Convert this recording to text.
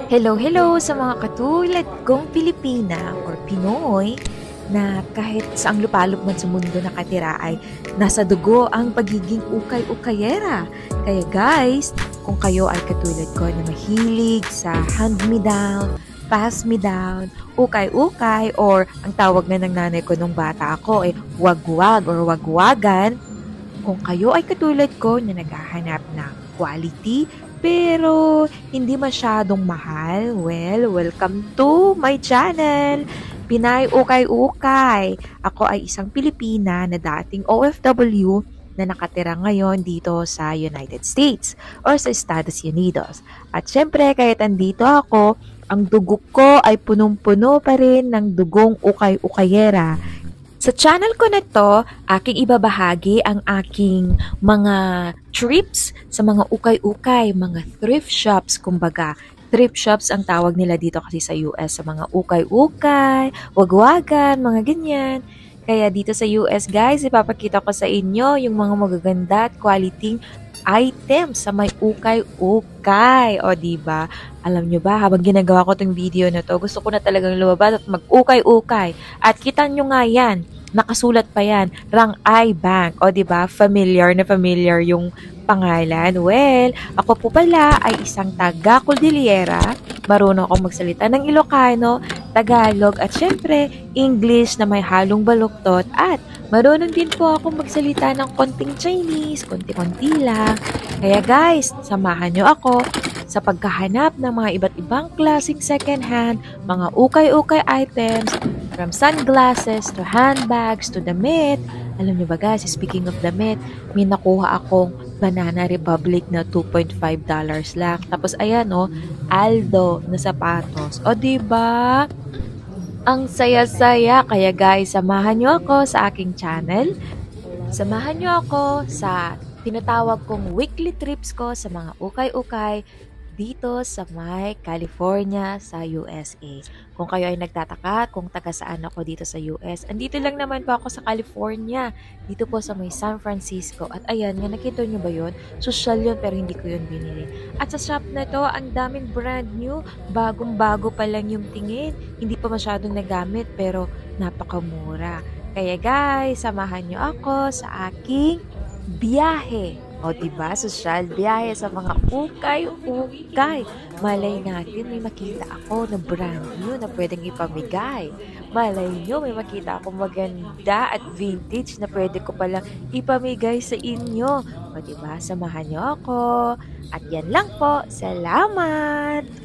Hello, hello sa mga katulad kong Pilipina or Pinoy na kahit saang lupalop man sa mundo nakatira ay nasa dugo ang pagiging ukay-ukayera. Kaya guys, kung kayo ay katulad ko na mahilig sa hand-me-down, pass-me-down, ukay-ukay or ang tawag na ng nanay ko nung bata ako ay wagwag or wagwagan, kung kayo ay katulad ko na naghahanap ng quality pero hindi masyadong mahal, well, welcome to my channel, Pinay Ukay-Ukay. Ako ay isang Pilipina na dating OFW na nakatira ngayon dito sa United States or sa Estados Unidos. At syempre, kahit andito ako, ang dugo ko ay punong-puno pa rin ng dugong ukay-ukayera. Sa channel ko na to, aking ibabahagi ang aking mga trips sa mga ukay-ukay, mga thrift shops, kumbaga. Thrift shops ang tawag nila dito kasi sa US, sa mga ukay-ukay, wagwagan, mga ganyan. Kaya dito sa US guys, ipapakita ko sa inyo yung mga magaganda at quality items sa may ukay-ukay. O diba? Alam nyo ba, habang ginagawa ko tong video na to, gusto ko na talagang lumabas at mag-ukay-ukay. At kita nyo nga yan, nakasulat pa yan, Rang I Bank. O diba, familiar na familiar yung pangalan. Well, ako po pala ay isang taga-Cordillera. Marunong akong magsalita ng Ilocano, Tagalog, at syempre, English na may halong baluktot. At marunong din po akong magsalita ng konting Chinese, konti-konti lang. Kaya guys, samahan nyo ako sa pagkahanap ng mga iba't ibang klaseng second-hand, mga ukay-ukay items, from sunglasses to handbags to damit. Alam nyo ba guys, speaking of damit, may nakuha akong Banana Republic na $2.5 lang. Tapos ayan Aldo na sapatos. O diba? Ang saya-saya. Kaya guys, samahan nyo ako sa aking channel. Samahan nyo ako sa tinatawag kong weekly trips ko sa mga ukay-ukay dito sa may California sa USA. Kung kayo ay nagtataka kung taga saan ako dito sa US, andito lang naman po ako sa California. Dito po sa may San Francisco. At ayan, nga nakita nyo ba yun? Social yun pero hindi ko yun binili. At sa shop na to, ang daming brand new. Bagong-bago pa lang yung tingin. Hindi pa masyadong nagamit pero napakamura. Kaya guys, samahan nyo ako sa aking biyahe. O diba, social biyahe sa mga ukay-ukay. Malay natin may makita ako na brand new na pwedeng ipamigay. Malay nyo may makita ako maganda at vintage na pwede ko palang ipamigay sa inyo. O diba, samahan nyo ako. At yan lang po. Salamat!